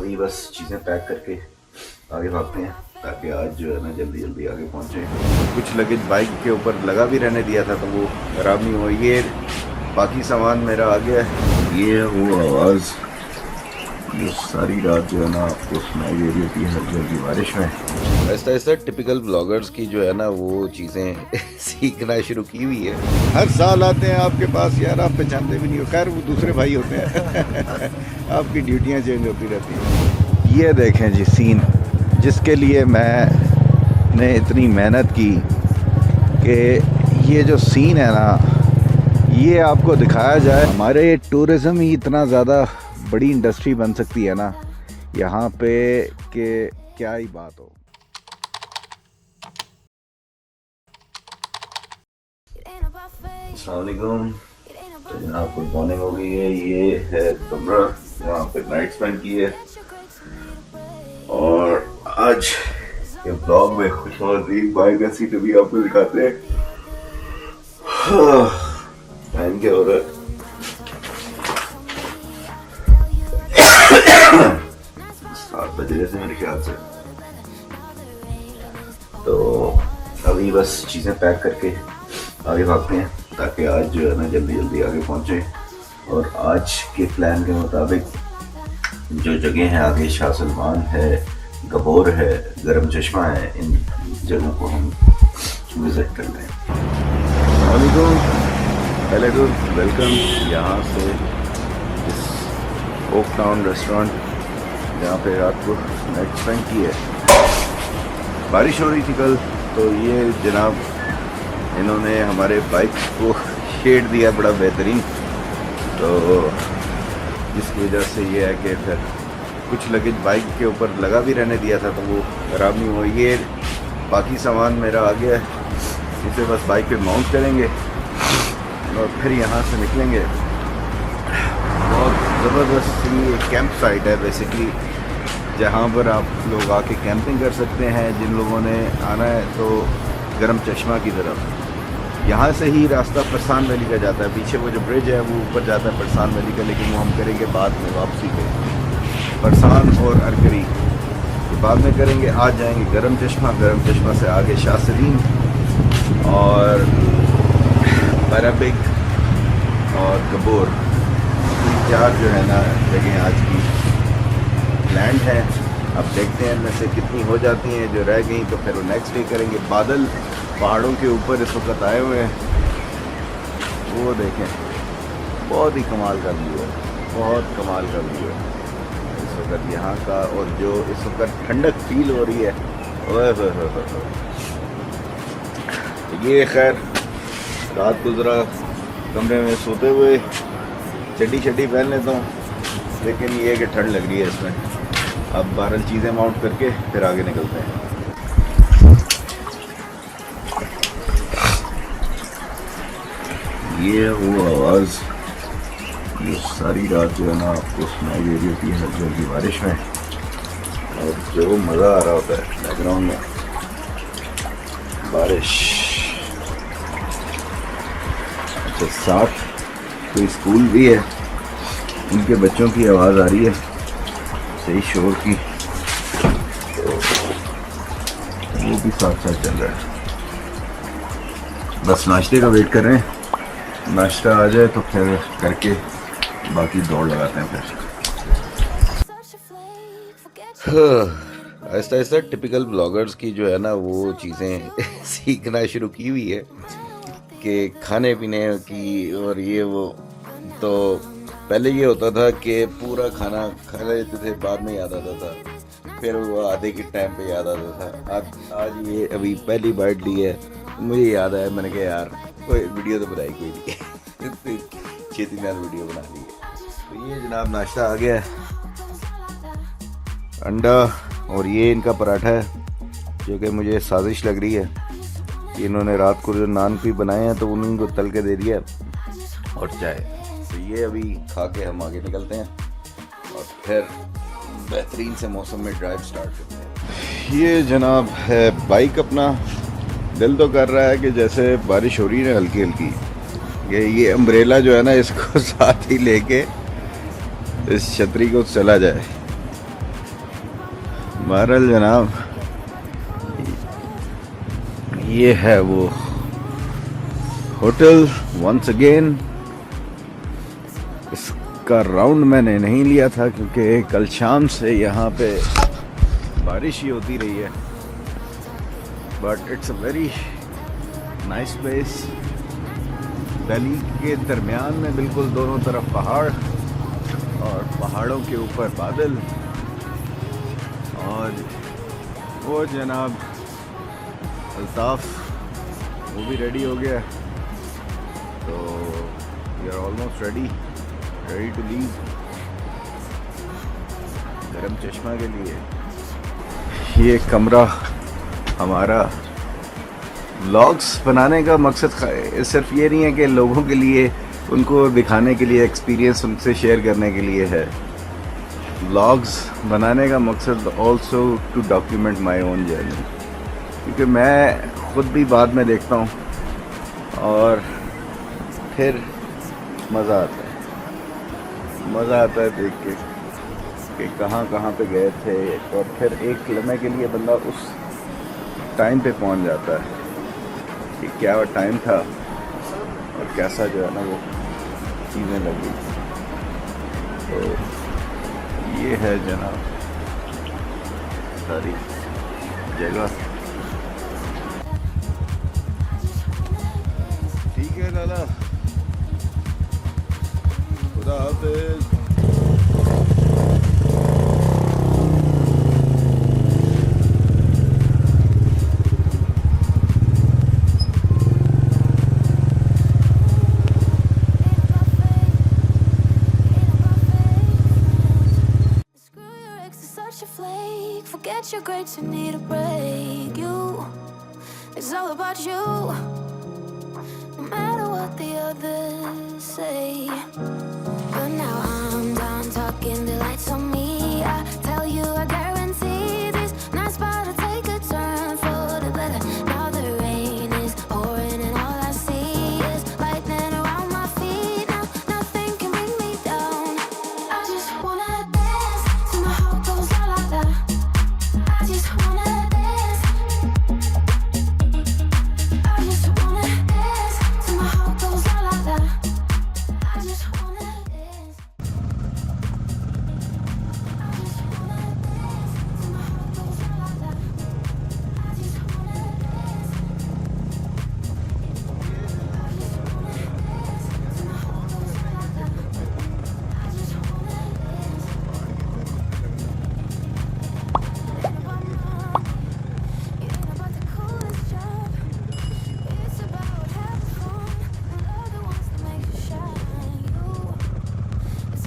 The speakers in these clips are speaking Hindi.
अभी बस चीज़ें पैक करके आगे भागते हैं ताकि आज जो है ना जल्दी जल्दी आगे पहुँचे। कुछ लगेज बाइक के ऊपर लगा भी रहने दिया था तो वो खराब नहीं हुआ। ये बाकी सामान मेरा आ गया है। ये वो आवाज़ जो सारी रात जो है ना आपको सुनाई दे रही होती है हल्की हल्की बारिश में। ऐसा ऐसा टिपिकल ब्लॉगर्स की जो है ना वो चीज़ें सीखना शुरू की हुई है। हर साल आते हैं आपके पास यार, आप पहचानते भी नहीं हो। खैर वो दूसरे भाई होते हैं आपकी ड्यूटियाँ चेंज होती रहती हैं। ये देखें जी सीन जिसके लिए मैंने इतनी मेहनत की कि ये जो सीन है ना ये आपको दिखाया जाए। हमारे टूरिज़्म ही इतना ज़्यादा बड़ी इंडस्ट्री बन सकती है ना यहाँ पे कि क्या ही बात हो। अस्सलाम वालेकुम। तो जनाब गुड मॉर्निंग हो गई है। ये है कमरा जहाँ पे नाइट स्पेंड की है और आज के ब्लॉग में खुशनसीब बाइक का सीट भी आपको दिखाते हैं। टाइम क्या हो रहा है? 7 बज रहे थे मेरे ख्याल से। तो अभी बस चीज़ें पैक करके आगे भागते हैं ताकि आज जो है ना जल्दी जल्दी आगे पहुँचे। और आज के प्लान के मुताबिक जो जगह हैं आगे शाह सलमान है, गबोर है, गरम चश्मा है, इन जगहों को हम विज़िट कर लें। पहले तो वेलकम यहाँ से इस ओक टाउन रेस्टोरेंट जहाँ पे रात को नाइट स्पेंड की है। बारिश हो रही थी कल तो ये जनाब इन्होंने हमारे बाइक को शेड दिया बड़ा बेहतरीन। तो जिसकी वजह से ये है कि फिर कुछ लगेज बाइक के ऊपर लगा भी रहने दिया था तो वो ख़राब नहीं हुआ। ये बाकी सामान मेरा आ गया है। इसे बस बाइक पे माउंट करेंगे और फिर यहाँ से निकलेंगे। बहुत ज़बरदस्त ये कैंप साइट है बेसिकली जहाँ पर आप लोग आके कैंपिंग कर सकते हैं। जिन लोगों ने आना है तो गरम चश्मा की तरफ यहाँ से ही रास्ता परसान वैली का जाता है। पीछे वो जो ब्रिज है वो ऊपर जाता है परसान वैली का, लेकिन वो हम करेंगे बाद में वापसी पे। परसान और अरकरी तो बाद में करेंगे। आज जाएंगे गरम चश्मा से आगे शाह सलीम और अरबिक और गबोर। 4 जो है ना जगह आज की लैंड है। अब देखते हैं इनमें से कितनी हो जाती हैं। जो रह गई तो फिर वो नेक्स्ट डे करेंगे। बादल पहाड़ों के ऊपर इस वक्त आए हुए हैं, वो देखें बहुत ही कमाल का व्यू है, बहुत कमाल का व्यू है इस वक्त यहाँ का। और जो इस वक्त ठंडक फील हो रही है ओए ये खैर रात गुजरा कमरे में सोते हुए चड्डी पहन लेता हूँ, लेकिन ये कि ठंड लग रही है इसमें। अब 12 चीज़ें माउंट करके फिर आगे निकलते हैं। ये वो आवाज़ जो सारी रात जो है ना आपको सुनाई दे रही होती है हल्की हल्की बारिश में, और जो मज़ा आ रहा होता है बैकग्राउंड में बारिश। अच्छा साथ कोई स्कूल भी है, उनके बच्चों की आवाज़ आ रही है सही शोर की, तो वो भी साथ साथ चल रहा है। बस नाश्ते का वेट कर रहे हैं, नाश्ता आ जाए तो फिर करके बाकी दौड़ लगाते हैं फिर। ऐसा ऐसा टिपिकल ब्लॉगर्स की जो है ना वो चीज़ें सीखना शुरू की हुई है कि खाने पीने की और ये वो। तो पहले ये होता था कि पूरा खाना खा लेते थे, बाद में याद आता था, फिर वो आधे के टाइम पे याद आता था। आज ये अभी पहली बाइट ली है, मुझे याद आया, मैंने कहा यार कोई वीडियो तो बनाई कोई नहीं छेती में वीडियो बना ली है। तो ये जनाब नाश्ता आ गया है, अंडा और ये इनका पराठा है जो कि मुझे साजिश लग रही है। इन्होंने रात को जो नान भी बनाए हैं तो उन्हीं को तल के दे दिया और चाय। तो ये अभी खा के हम आगे निकलते हैं और फिर बेहतरीन से मौसम में ड्राइव स्टार्ट करते हैं। ये जनाब है बाइक अपना। दिल तो कर रहा है कि जैसे बारिश हो रही है हल्की हल्की, ये अम्ब्रेला जो है ना इसको साथ ही लेके इस छतरी को चला जाए, बहरहाल जनाब, ये है वो होटल। वंस अगेन इसका राउंड मैंने नहीं लिया था क्योंकि कल शाम से यहाँ पे बारिश ही होती रही है, but it's a very nice place. Delhi के दरमियान में बिल्कुल दोनों तरफ पहाड़ और पहाड़ों के ऊपर बादल, और वो जनाब अल्ताफ़ वो भी रेडी हो गया, तो we are almost ready to leave Garam Chashma के लिए। ये कमरा हमारा व्लॉग्स बनाने का मकसद सिर्फ ये नहीं है कि लोगों के लिए उनको दिखाने के लिए, एक्सपीरियंस उनसे शेयर करने के लिए है। व्लॉग्स बनाने का मकसद also to document my own journey, क्योंकि मैं खुद भी बाद में देखता हूँ और फिर मज़ा आता है देख के कि कहाँ पे गए थे, और फिर एक लम्हे के लिए बंदा उस टाइम पे पहुँच जाता है कि क्या टाइम था और कैसा जो है ना वो चीज़ें लगी। तो ये है जनाब सारी जगह। ठीक है दादा, खुदा हाफिज़। Forget your grades, you need a break. It's all about you, no matter what the others say. But now I'm done talking, the lights on me. I tell you, I guarantee this night's about to take a turn for the better. Now the rain is pouring and all I see is lightning around my feet. Now nothing can bring me down. I just wanna dance till my heart goes la la la. I just wanna dance. I just wanna dance till my heart goes la la la. I just wanna dance. I just wanna dance till my heart goes la la la. I just wanna dance. I just wanna dance till my heart goes la la la. I just wanna dance. It ain't about money, it ain't about the coolest job. It's about having fun and love the ones that make you shine. It's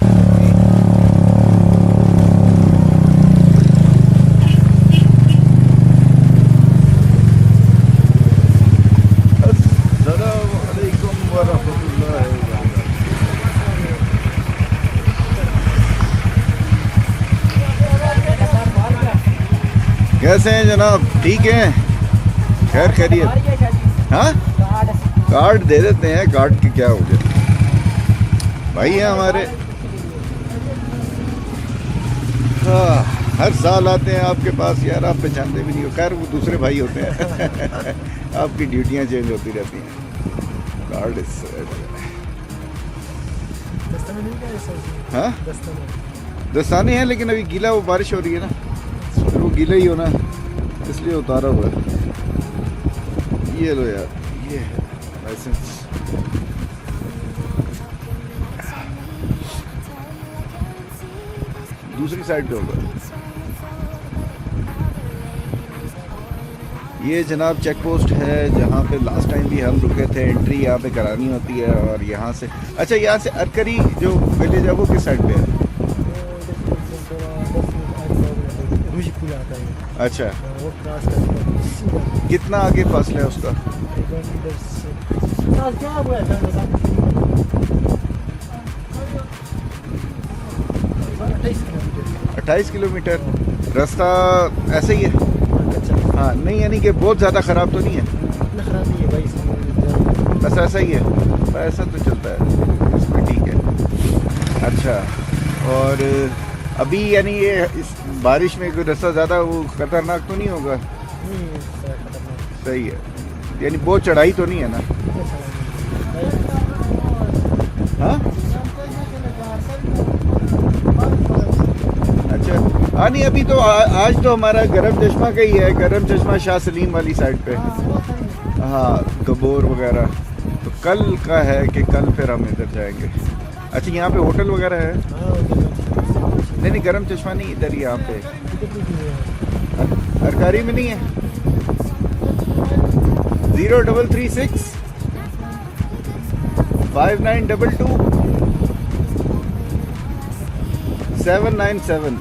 अस्सलामु अलैकुम वरहमतुल्लाहि वबरकातुहू। कैसे हैं जनाब? ठीक हैं? खैर खैरियत? हाँ, कार्ड दे देते हैं। कार्ड की क्या हो जाए, भाई हैं हमारे। हाँ, हर साल आते हैं आपके पास यार, आप पहचानते भी नहीं हो। खैर वो दूसरे भाई होते हैं। आपकी ड्यूटियाँ चेंज होती रहती हैं। कार्ड इस हाँ दस्ताने हैं, लेकिन अभी गीला, वो बारिश हो रही है ना, फिर वो गीला ही होना, इसलिए उतारा हुआ है। ये लो यार, ये है लाइसेंस। दूसरी साइड पे होगा। ये जनाब चेक पोस्ट है जहाँ पे लास्ट टाइम भी हम रुके थे। एंट्री यहाँ पे करानी होती है, और यहाँ से अच्छा, यहाँ से अरकरी जो विलेज है वो किस साइड पे है? अच्छा, कितना आगे फासला है उसका? 28 किलोमीटर रास्ता ऐसे ही है। हाँ, नहीं यानी कि बहुत ज़्यादा ख़राब तो नहीं है? इतना ख़राब नहीं है भाई, बस ऐसा ही है, ऐसा तो चलता है, इसमें ठीक है। अच्छा, और अभी यानी ये इस बारिश में कोई रास्ता ज़्यादा वो खतरनाक तो नहीं होगा? नहीं सर, खतरनाक। सही है, यानी बहुत चढ़ाई तो नहीं है ना? हाँ अच्छा। हाँ नहीं, अभी तो आज तो हमारा गरम चश्मा का ही है, गरम चश्मा शाह सलीम वाली साइड पे। हाँ, गबोर वगैरह। तो कल का है कि कल फिर हम इधर जाएंगे। अच्छा, यहाँ पे होटल वगैरह है? नहीं नहीं, गरम चश्मा नहीं, इधर ही यहाँ पे अरकारी में नहीं है? 0336 5922 797।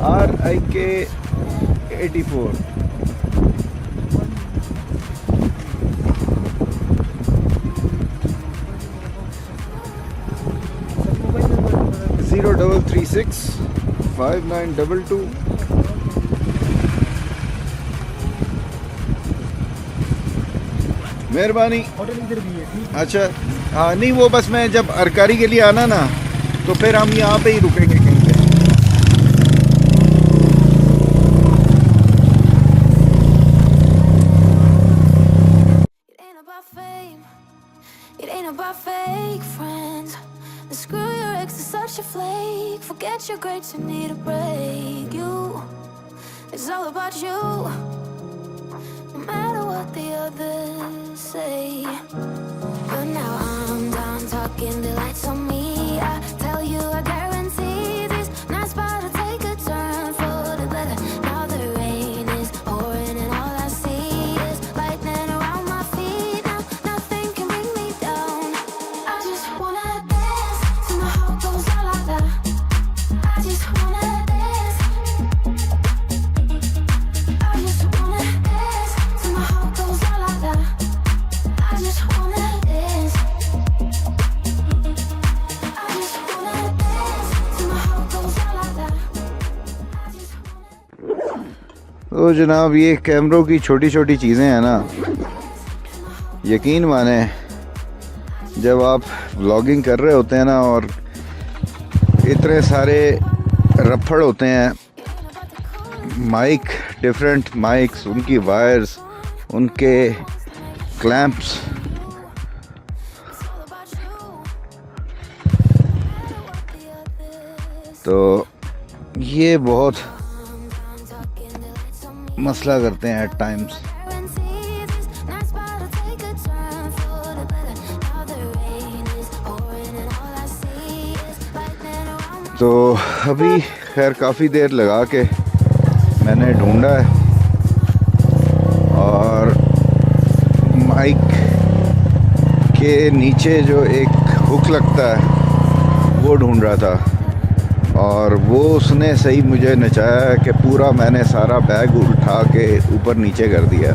RIK 84। Mobile number 0336 5922। मेहरबानी। होटल इधर भी है, ठीक है। अच्छा हाँ, नहीं वो बस मैं जब अरकारी के लिए आना ना तो फिर हम यहाँ पे ही रुकेंगे कहीं पे। It ain't about fame, it ain't about fake friends. And screw your ex, is such a flake. Forget your greats, you need a break. You, it's all about you. No matter what the others say. But now I'm done talking, the lights on me. I tell you, I guarantee this night's about to take a turn for the better. Now the rain is pouring and all I see is lightning around my feet. Now nothing can bring me down. I just wanna dance till my heart goes la la la. I just wanna dance. I just wanna dance till my heart goes la la la. I just wanna dance. I just wanna dance till my heart goes la la la. I just wanna. तो जनाब, ये कैमरों की छोटी छोटी चीज़ें हैं ना, यकीन माने जब आप व्लॉगिंग कर रहे होते हैं ना और इतने सारे रफड़ होते हैं, माइक, डिफरेंट माइक्स, उनकी वायर्स, उनके क्लैंप्स, तो ये बहुत मसला करते हैं at times. Guarantee this night's about to take a turn for the better. Now the rain is pouring and all I see is lightning around my. तो अभी खैर काफ़ी देर लगा के मैंने ढूंढा है और माइक के नीचे जो एक हुक लगता है वो ढूंढ रहा था, और वो उसने सही मुझे नचाया कि पूरा मैंने सारा बैग उठा के ऊपर नीचे कर दिया,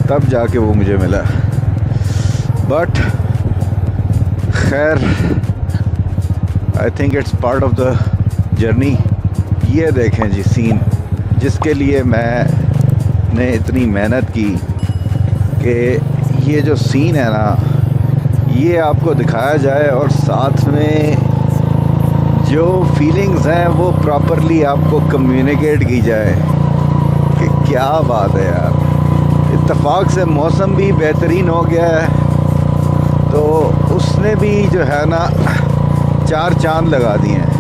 तब जाके वो मुझे मिला। बट खैर, I think it's part of the journey. ये देखें जी सीन, जिसके लिए मैंने इतनी मेहनत की कि ये जो सीन है ना, ये आपको दिखाया जाए और साथ में जो फीलिंग्स हैं वो प्रॉपरली आपको कम्युनिकेट की जाए कि क्या बात है यार। इत्तेफाक से मौसम भी बेहतरीन हो गया है, तो उसने भी जो है ना 4 चांद लगा दिए हैं।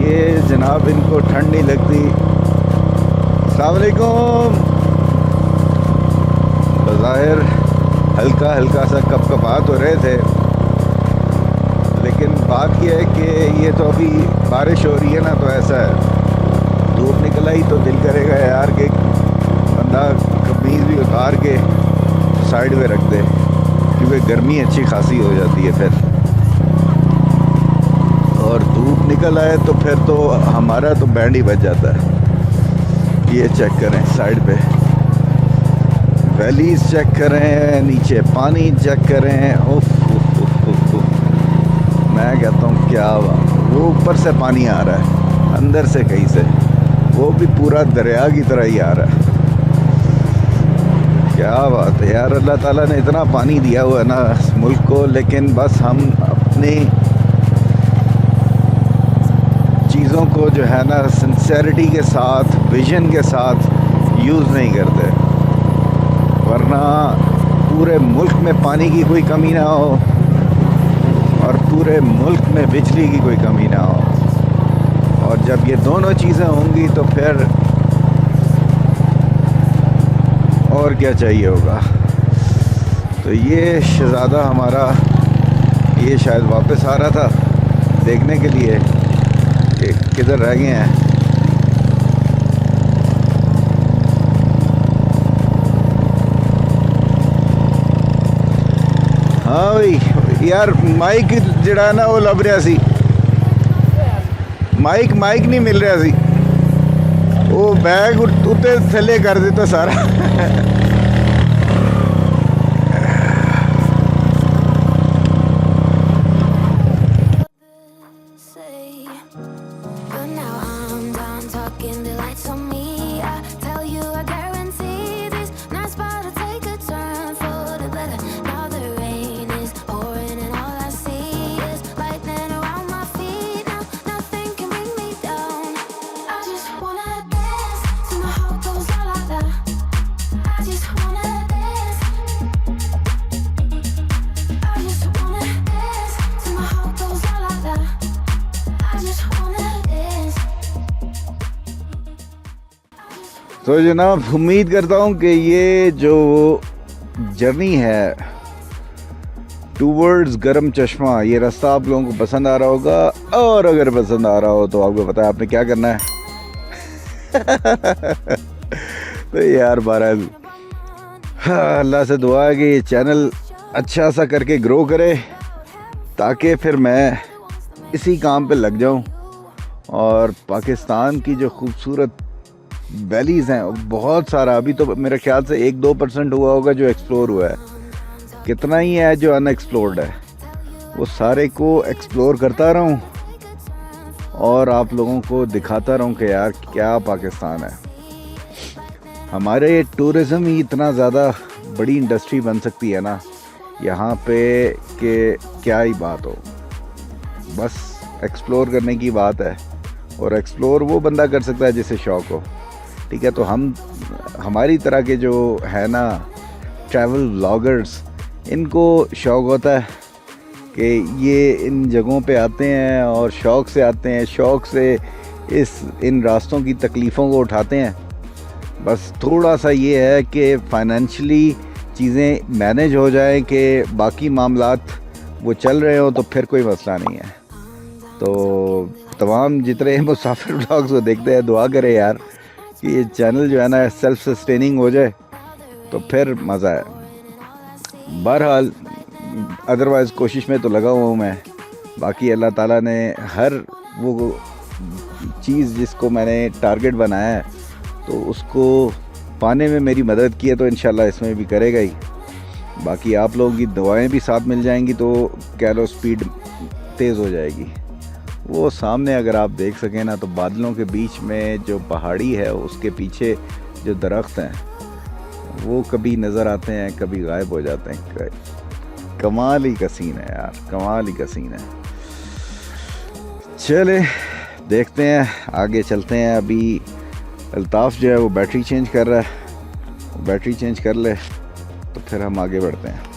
ये जनाब, इनको ठंड नहीं लगती। अस्सलाम वालेकुम। बज़ाहिर हल्का हल्का सा कपकपा तो रहे थे, लेकिन बात यह है कि ये तो अभी बारिश हो रही है ना, तो ऐसा है, धूप निकल आई तो दिल करेगा यार कि बंदा कमीज़ भी उतार के साइड में रख दे, क्योंकि गर्मी अच्छी खासी हो जाती है फिर, और धूप निकल आए तो फिर तो हमारा तो बैंड ही बच जाता है। ये चेक करें साइड पे, वैलीज चेक करें, नीचे पानी चेक करें। उफ, उफ, उफ, उफ, उफ। मैं कहता हूँ क्या बात, वो ऊपर से पानी आ रहा है, अंदर से कहीं से, वो भी पूरा दरिया की तरह ही आ रहा है। क्या बात है यार, अल्लाह ताला ने इतना पानी दिया हुआ है ना इस मुल्क को, लेकिन बस हम अपनी चीज़ों को जो है ना सिंसेरिटी के साथ, विजन के साथ यूज़ नहीं करते, वरना पूरे मुल्क में पानी की कोई कमी ना हो और पूरे मुल्क में बिजली की कोई कमी ना हो। और जब ये दोनों चीज़ें होंगी तो फिर और क्या चाहिए होगा। तो ये शहज़ादा हमारा, ये शायद वापस आ रहा था देखने के लिए कि किधर रह गए हैं। हाँ भाई यार, माइक जड़ा ना वो लभ रहा सी, माइक नहीं मिल रहा सी, वो बैग उत्ते थले कर दिता सारा। But now I'm done talking, the lights on me. I tell you, I guarantee this night's about to take a turn for the better. Now the rain is pouring and all I see is lightning around my feet. Now nothing can bring me down. I just wanna dance till my heart goes la la la. I just wanna dance. I just wanna dance till my heart goes la la la. I just wanna dance. तो जनाब, उम्मीद करता हूँ कि ये जो जर्नी है टूवर्ड्स गरम चश्मा, ये रास्ता आप लोगों को पसंद आ रहा होगा। और अगर पसंद आ रहा हो तो आपको पता है आपने क्या करना है। तो यार बहरहाल, हाँ, अल्लाह से दुआ है कि ये चैनल अच्छा सा करके ग्रो करे, ताकि फिर मैं इसी काम पे लग जाऊं और पाकिस्तान की जो खूबसूरत वैलीज़ हैं, बहुत सारा, अभी तो मेरे ख्याल से 1-2% हुआ होगा जो एक्सप्लोर हुआ है, कितना ही है जो अनएक्सप्लोर्ड है, वो सारे को एक्सप्लोर करता रहूं और आप लोगों को दिखाता रहूं कि यार क्या पाकिस्तान है। हमारे टूरिज़म ही इतना ज़्यादा बड़ी इंडस्ट्री बन सकती है ना यहाँ पे कि क्या ही बात हो। बस एक्सप्लोर करने की बात है, और एक्सप्लोर वो बंदा कर सकता है जिसे शौक़ हो। ठीक है, तो हमारी तरह के जो है ना ट्रैवल व्लॉगर्स, इनको शौक़ होता है कि ये इन जगहों पे आते हैं और शौक़ से आते हैं, शौक़ से इन रास्तों की तकलीफ़ों को उठाते हैं। बस थोड़ा सा ये है कि फाइनेंशियली चीज़ें मैनेज हो जाएं, कि बाकी मामलात वो चल रहे हो तो फिर कोई मसला नहीं है। तो तमाम जितने मुसाफिर व्लॉग्स वो देखते हैं, दुआ करें यार कि ये चैनल जो है ना सेल्फ सस्टेनिंग हो जाए, तो फिर मज़ा है। बहरहाल अदरवाइज़ कोशिश में तो लगा हुआ हूँ मैं। बाकी अल्लाह ताला ने हर वो चीज़ जिसको मैंने टारगेट बनाया है तो उसको पाने में मेरी मदद की है, तो इंशाल्लाह इसमें भी करेगा ही। बाकी आप लोगों की दुआएं भी साथ मिल जाएंगी तो कह लो स्पीड तेज़ हो जाएगी। वो सामने अगर आप देख सकें ना, तो बादलों के बीच में जो पहाड़ी है उसके पीछे जो दरख्त हैं वो कभी नज़र आते हैं, कभी गायब हो जाते हैं। कमाल ही का सीन है यार, कमाल ही का सीन है। चले देखते हैं, आगे चलते हैं। अभी अल्ताफ़ जो है वो बैटरी चेंज कर रहा है, बैटरी चेंज कर ले तो फिर हम आगे बढ़ते हैं।